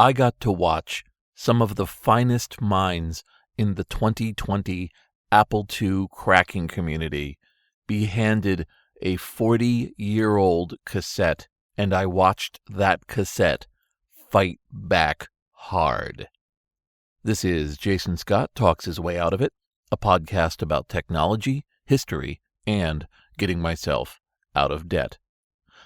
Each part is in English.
I got to watch some of the finest minds in the 2020 Apple II cracking community be handed a 40-year-old cassette, and I watched that cassette fight back hard. This is Jason Scott Talks His Way Out of It, a podcast about technology, history, and getting myself out of debt.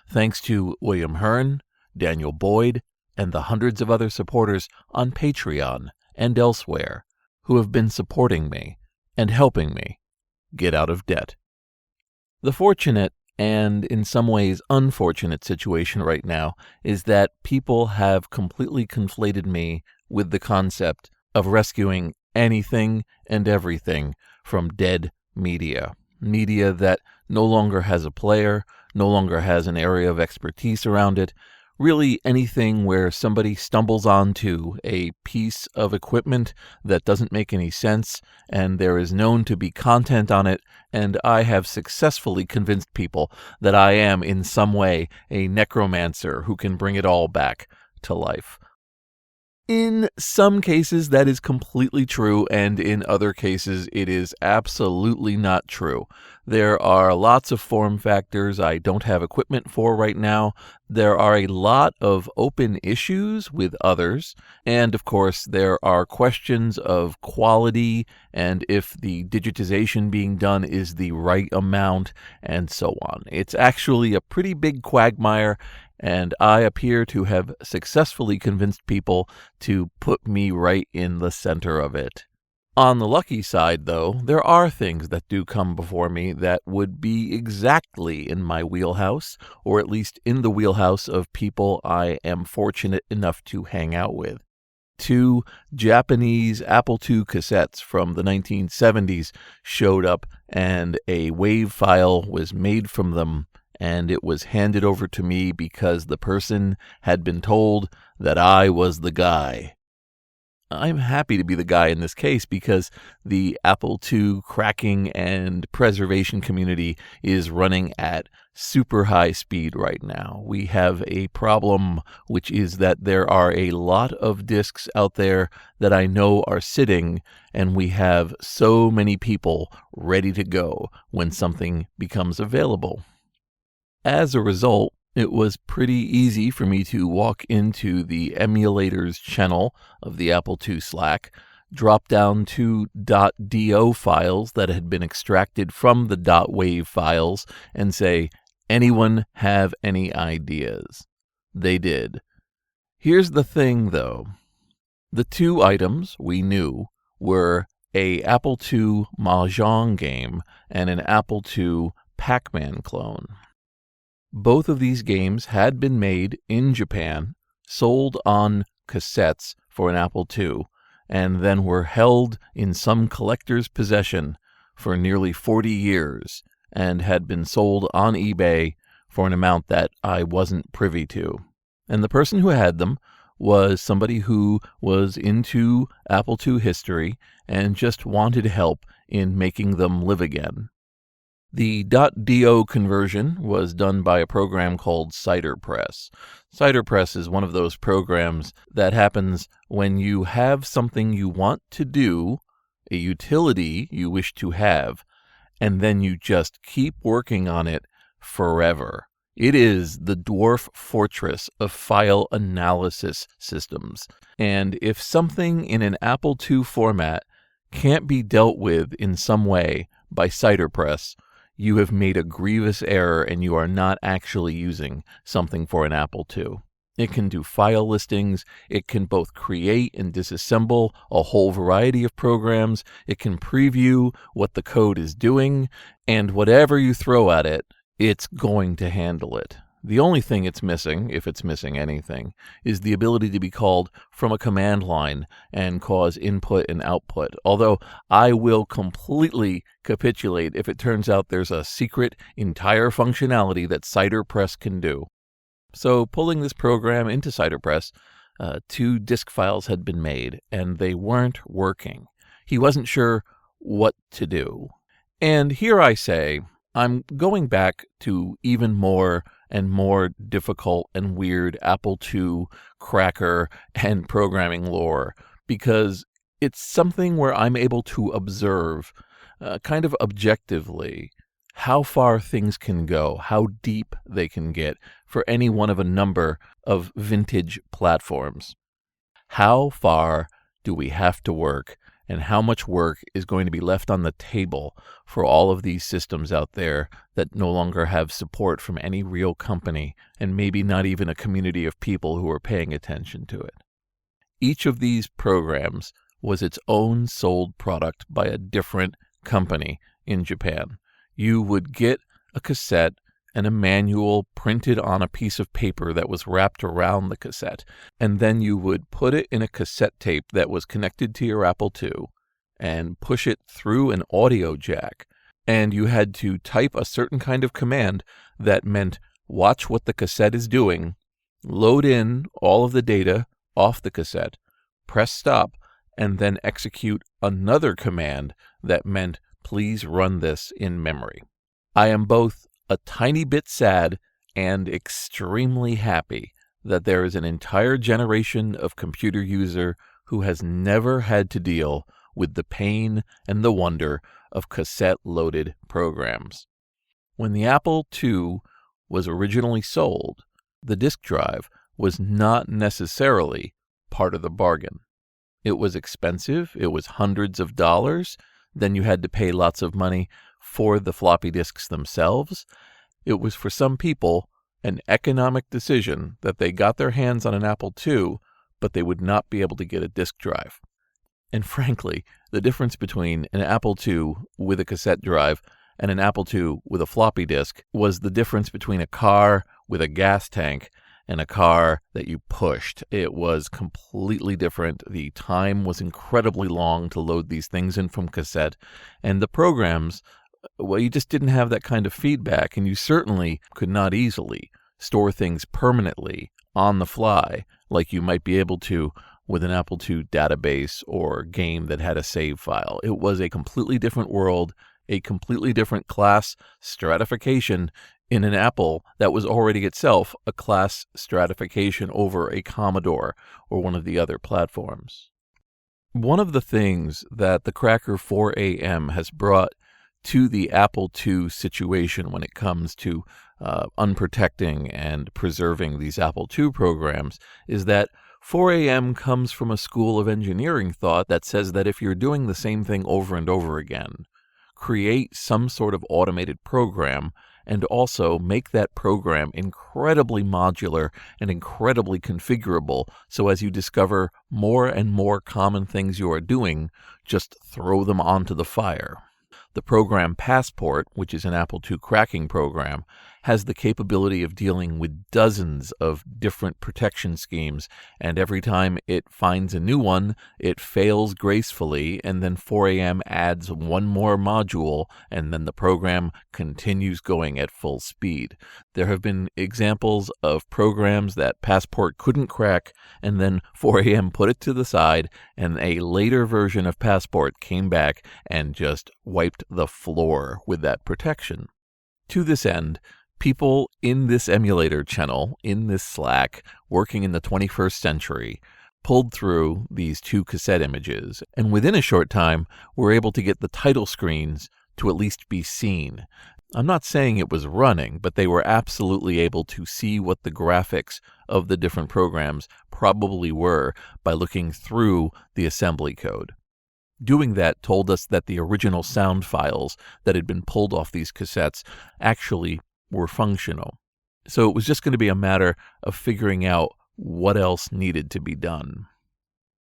Thanks to William Hearn, Daniel Boyd, and the hundreds of other supporters on Patreon and elsewhere who have been supporting me and helping me get out of debt. The fortunate and in some ways unfortunate situation right now is that people have completely conflated me with the concept of rescuing anything and everything from dead media. Media that no longer has a player, no longer has an area of expertise around it. Really anything where somebody stumbles onto a piece of equipment that doesn't make any sense, and there is known to be content on it, and I have successfully convinced people that I am in some way a necromancer who can bring it all back to life. In some cases, that is completely true, and in other cases, it is absolutely not true. There are lots of form factors I don't have equipment for right now. There are a lot of open issues with others, and of course, there are questions of quality and if the digitization being done is the right amount, and so on. It's actually a pretty big quagmire, and I appear to have successfully convinced people to put me right in the center of it. On the lucky side, though, there are things that do come before me that would be exactly in my wheelhouse, or at least in the wheelhouse of people I am fortunate enough to hang out with. 2 Japanese Apple II cassettes from the 1970s showed up, and a WAV file was made from them, and it was handed over to me because the person had been told that I was the guy. I'm happy to be the guy in this case because the Apple II cracking and preservation community is running at super high speed right now. We have a problem, which is that there are a lot of discs out there that I know are sitting, and we have so many people ready to go when something becomes available. As a result, it was pretty easy for me to walk into the emulators channel of the Apple II Slack, drop down 2 .do files that had been extracted from the .wav files, and say, anyone have any ideas? They did. Here's the thing, though. The 2 items we knew were a Apple II Mahjong game and an Apple II Pac-Man clone. Both of these games had been made in Japan, sold on cassettes for an Apple II, and then were held in some collector's possession for nearly 40 years, and had been sold on eBay for an amount that I wasn't privy to. And the person who had them was somebody who was into Apple II history and just wanted help in making them live again. The .do conversion was done by a program called Ciderpress. Ciderpress is one of those programs that happens when you have something you want to do, a utility you wish to have, and then you just keep working on it forever. It is the dwarf fortress of file analysis systems. And if something in an Apple II format can't be dealt with in some way by Ciderpress, you have made a grievous error and you are not actually using something for an Apple II. It can do file listings. It can both create and disassemble a whole variety of programs. It can preview what the code is doing, and whatever you throw at it, it's going to handle it. The only thing it's missing, if it's missing anything, is the ability to be called from a command line and cause input and output. Although I will completely capitulate if it turns out there's a secret entire functionality that Ciderpress can do. So pulling this program into Ciderpress, 2 disk files had been made and they weren't working. He wasn't sure what to do. And here I say, I'm going back to even more and more difficult and weird Apple II cracker and programming lore, because it's something where I'm able to observe kind of objectively how far things can go, how deep they can get for any one of a number of vintage platforms. How far do we have to work, and how much work is going to be left on the table for all of these systems out there that no longer have support from any real company, and maybe not even a community of people who are paying attention to it? Each of these programs was its own sold product by a different company in Japan. You would get a cassette and a manual printed on a piece of paper that was wrapped around the cassette, and then you would put it in a cassette tape that was connected to your Apple II and push it through an audio jack, and you had to type a certain kind of command that meant watch what the cassette is doing, load in all of the data off the cassette, press stop, and then execute another command that meant please run this in memory. I am both a tiny bit sad and extremely happy that there is an entire generation of computer user who has never had to deal with the pain and the wonder of cassette-loaded programs. When the Apple II was originally sold, the disk drive was not necessarily part of the bargain. It was expensive. It was hundreds of dollars. Then you had to pay lots of money for the floppy disks themselves. It was, for some people, an economic decision that they got their hands on an Apple II, but they would not be able to get a disk drive. And frankly, the difference between an Apple II with a cassette drive and an Apple II with a floppy disk was the difference between a car with a gas tank and a car that you pushed. It was completely different. The time was incredibly long to load these things in from cassette, and the programs, well, you just didn't have that kind of feedback, and you certainly could not easily store things permanently on the fly like you might be able to with an Apple II database or game that had a save file. It was a completely different world, a completely different class stratification in an Apple that was already itself a class stratification over a Commodore or one of the other platforms. One of the things that the Cracker 4AM has brought to the Apple II situation when it comes to unprotecting and preserving these Apple II programs is that 4AM comes from a school of engineering thought that says that if you're doing the same thing over and over again, create some sort of automated program and also make that program incredibly modular and incredibly configurable, so as you discover more and more common things you are doing, just throw them onto the fire. The program Passport, which is an Apple II cracking program, has the capability of dealing with dozens of different protection schemes, and every time it finds a new one, it fails gracefully, and then 4AM adds one more module, and then the program continues going at full speed. There have been examples of programs that Passport couldn't crack, and then 4AM put it to the side, and a later version of Passport came back and just wiped the floor with that protection. To this end, people in this emulator channel, in this Slack, working in the 21st century, pulled through these two cassette images, and within a short time were able to get the title screens to at least be seen. I'm not saying it was running, but they were absolutely able to see what the graphics of the different programs probably were by looking through the assembly code. Doing that told us that the original sound files that had been pulled off these cassettes actually were functional. So it was just going to be a matter of figuring out what else needed to be done.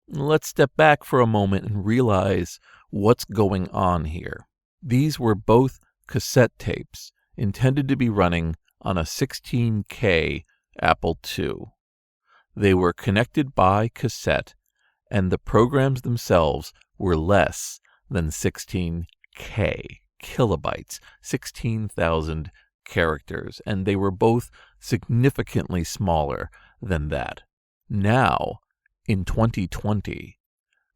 Let's step back for a moment and realize what's going on here. These were both cassette tapes intended to be running on a 16K Apple II. They were connected by cassette, and the programs themselves were less than 16K kilobytes, 16,000 characters, and they were both significantly smaller than that. Now, in 2020,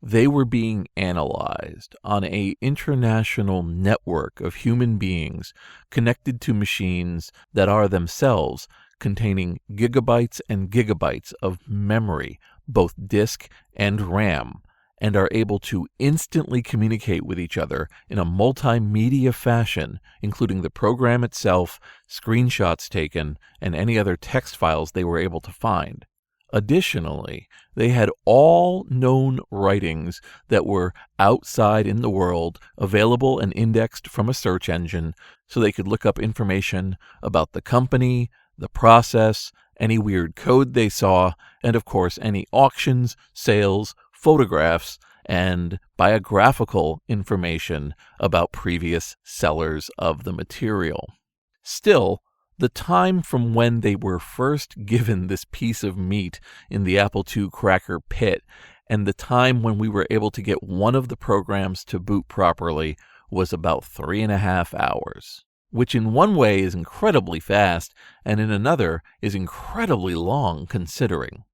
They were being analyzed on an international network of human beings connected to machines that are themselves containing gigabytes and gigabytes of memory, both disk and RAM, and are able to instantly communicate with each other in a multimedia fashion, including the program itself, screenshots taken, and any other text files they were able to find. Additionally, they had all known writings that were outside in the world available and indexed from a search engine so they could look up information about the company, the process, any weird code they saw, and of course any auctions, sales, photographs, and biographical information about previous sellers of the material. Still, the time from when they were first given this piece of meat in the Apple II cracker pit and the time when we were able to get one of the programs to boot properly was about 3.5 hours, which in one way is incredibly fast and in another is incredibly long considering.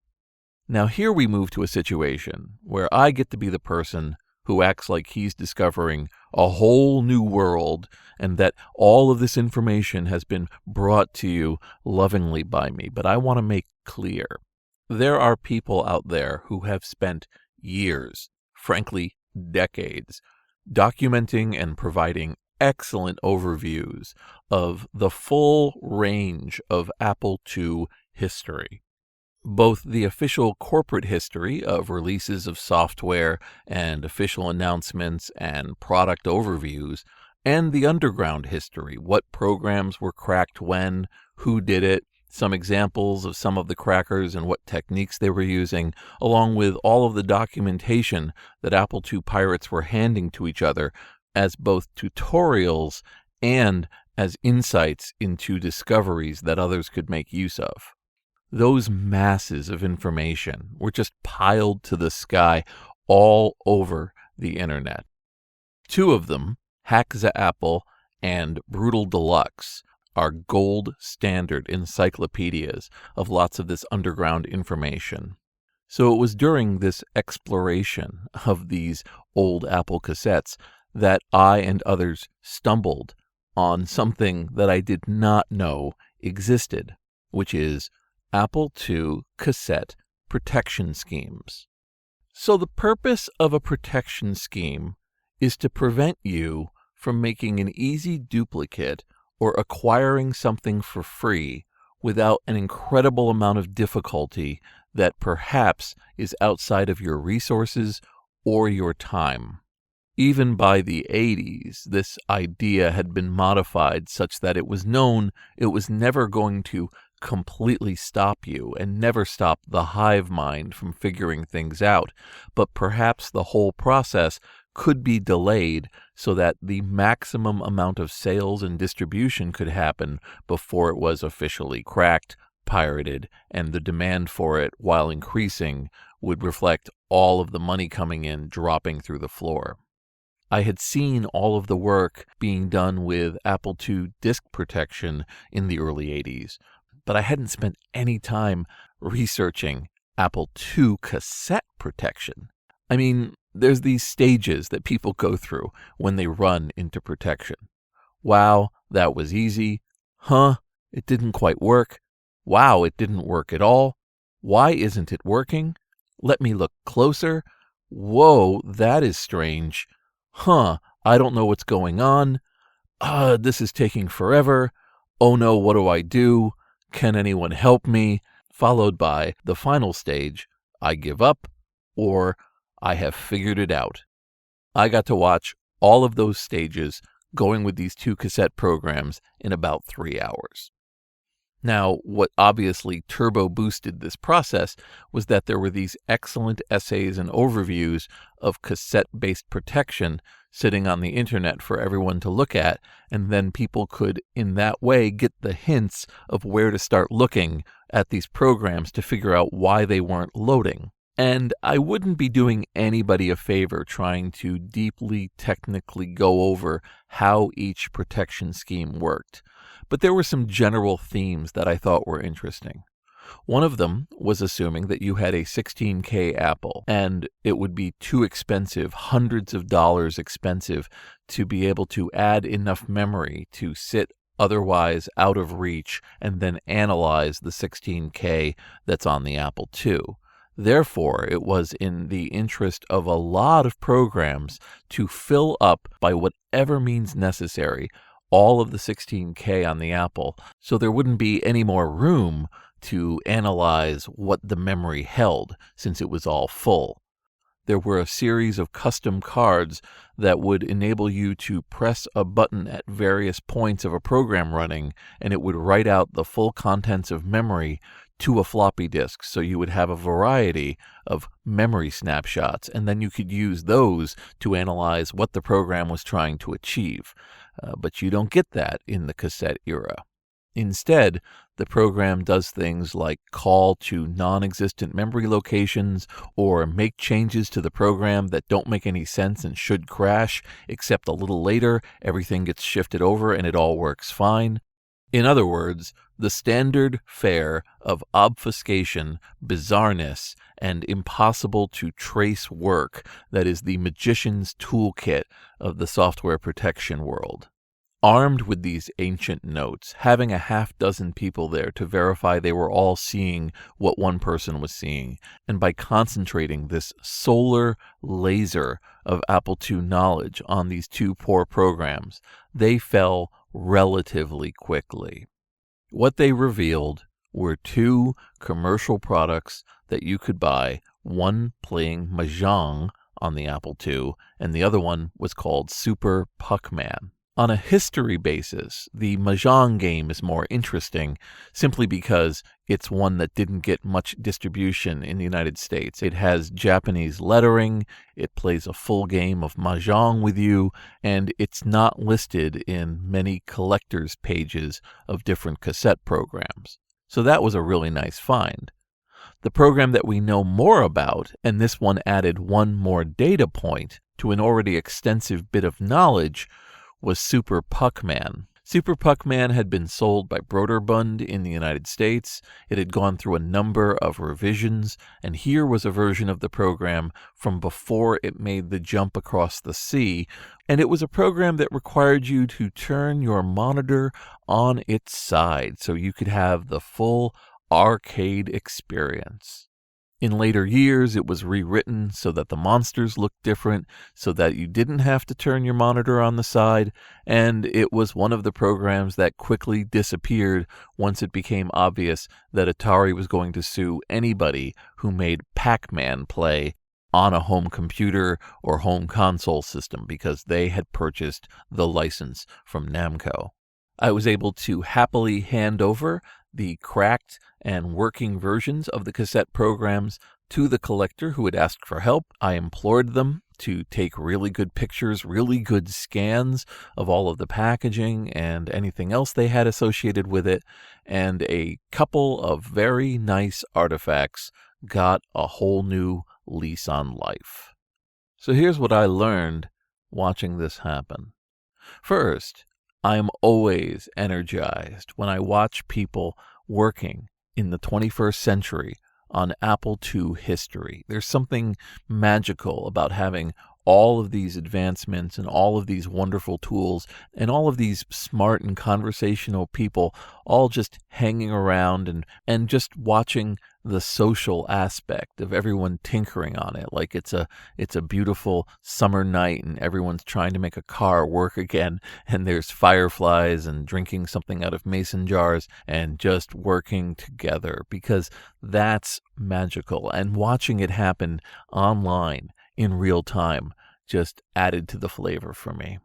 Now here we move to a situation where I get to be the person who acts like he's discovering a whole new world and that all of this information has been brought to you lovingly by me. But I want to make clear, there are people out there who have spent years, frankly decades, documenting and providing excellent overviews of the full range of Apple II history. Both the official corporate history of releases of software and official announcements and product overviews, and the underground history, what programs were cracked when, who did it, some examples of some of the crackers and what techniques they were using, along with all of the documentation that Apple II pirates were handing to each other as both tutorials and as insights into discoveries that others could make use of. Those masses of information were just piled to the sky all over the internet. Two of them, Hack the Apple and Brutal Deluxe, are gold standard encyclopedias of lots of this underground information. So it was during this exploration of these old Apple cassettes that I and others stumbled on something that I did not know existed, which is Apple II cassette protection schemes. So the purpose of a protection scheme is to prevent you from making an easy duplicate or acquiring something for free without an incredible amount of difficulty that perhaps is outside of your resources or your time. Even by the 80s, this idea had been modified such that it was known it was never going to completely stop you and never stop the hive mind from figuring things out, but perhaps the whole process could be delayed so that the maximum amount of sales and distribution could happen before it was officially cracked, pirated, and the demand for it, while increasing, would reflect all of the money coming in dropping through the floor. I had seen all of the work being done with Apple II disk protection in the early 80s, but I hadn't spent any time researching Apple II cassette protection. I mean, there's these stages that people go through when they run into protection. Wow, that was easy. Huh, it didn't quite work. Wow, it didn't work at all. Why isn't it working? Let me look closer. Whoa, that is strange. Huh, I don't know what's going on. This is taking forever. Oh no, what do I do? Can anyone help me? Followed by the final stage, I give up, or I have figured it out. I got to watch all of those stages going with these two cassette programs in about 3 hours. Now, what obviously turbo boosted this process was that there were these excellent essays and overviews of cassette-based protection sitting on the internet for everyone to look at, and then people could, in that way, get the hints of where to start looking at these programs to figure out why they weren't loading. And I wouldn't be doing anybody a favor trying to deeply technically go over how each protection scheme worked. But there were some general themes that I thought were interesting. One of them was assuming that you had a 16K Apple, and it would be too expensive, hundreds of dollars expensive, to be able to add enough memory to sit otherwise out of reach and then analyze the 16K that's on the Apple II. Therefore, it was in the interest of a lot of programs to fill up, by whatever means necessary, all of the 16K on the Apple, so there wouldn't be any more room to analyze what the memory held, since it was all full. There were a series of custom cards that would enable you to press a button at various points of a program running, and it would write out the full contents of memory to a floppy disk. So you would have a variety of memory snapshots, and then you could use those to analyze what the program was trying to achieve. But you don't get that in the cassette era. Instead, the program does things like call to non-existent memory locations or make changes to the program that don't make any sense and should crash, except a little later everything gets shifted over and it all works fine. In other words, the standard fare of obfuscation, bizarreness, and impossible to trace work that is the magician's toolkit of the software protection world. Armed with these ancient notes, having a half-dozen people there to verify they were all seeing what one person was seeing, and by concentrating this solar laser of Apple II knowledge on these two poor programs, they fell relatively quickly. What they revealed were two commercial products that you could buy, one playing Mahjong on the Apple II, and the other one was called Super Puckman. On a history basis, the Mahjong game is more interesting simply because it's one that didn't get much distribution in the United States. It has Japanese lettering, it plays a full game of Mahjong with you, and it's not listed in many collectors' pages of different cassette programs. So that was a really nice find. The program that we know more about, and this one added one more data point to an already extensive bit of knowledge, was Super Puckman. Super Puckman had been sold by Broderbund in the United States. It had gone through a number of revisions, and here was a version of the program from before it made the jump across the sea, and it was a program that required you to turn your monitor on its side so you could have the full arcade experience. In later years, it was rewritten so that the monsters looked different, so that you didn't have to turn your monitor on the side, and it was one of the programs that quickly disappeared once it became obvious that Atari was going to sue anybody who made Pac-Man play on a home computer or home console system, because they had purchased the license from Namco. I was able to happily hand over the cracked and working versions of the cassette programs to the collector who had asked for help. I implored them to take really good pictures, really good scans of all of the packaging and anything else they had associated with it, and a couple of very nice artifacts got a whole new lease on life. So here's what I learned watching this happen. First, I'm always energized when I watch people working in the 21st century on Apple II history. There's something magical about having all of these advancements and all of these wonderful tools and all of these smart and conversational people all just hanging around and just watching the social aspect of everyone tinkering on it like it's a beautiful summer night and everyone's trying to make a car work again, and there's fireflies and drinking something out of mason jars and just working together, because that's magical. And watching it happen online in real time just added to the flavor for me.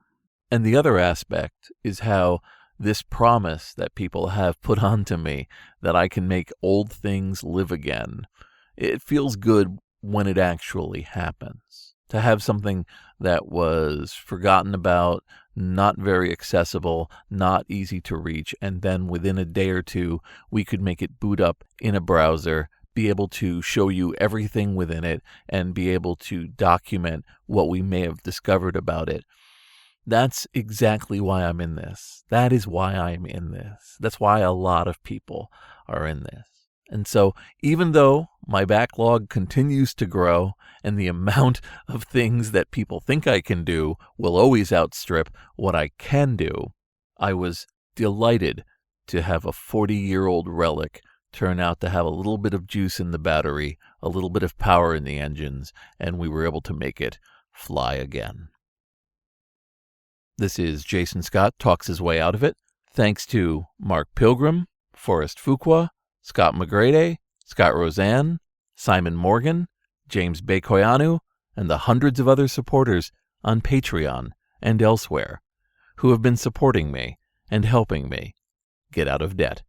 And the other aspect is how this promise that people have put onto me that I can make old things live again, it feels good when it actually happens. To have something that was forgotten about, not very accessible, not easy to reach, and then within a day or two, we could make it boot up in a browser, be able to show you everything within it, and be able to document what we may have discovered about it. That's exactly why I'm in this. That is why I'm in this. That's why a lot of people are in this. And so even though my backlog continues to grow and the amount of things that people think I can do will always outstrip what I can do, I was delighted to have a 40-year-old relic turn out to have a little bit of juice in the battery, a little bit of power in the engines, and we were able to make it fly again. This is Jason Scott talks his way out of it. Thanks to Mark Pilgrim, Forrest Fuqua, Scott McGrady, Scott Roseanne, Simon Morgan, James Bekoyanu, and the hundreds of other supporters on Patreon and elsewhere who have been supporting me and helping me get out of debt.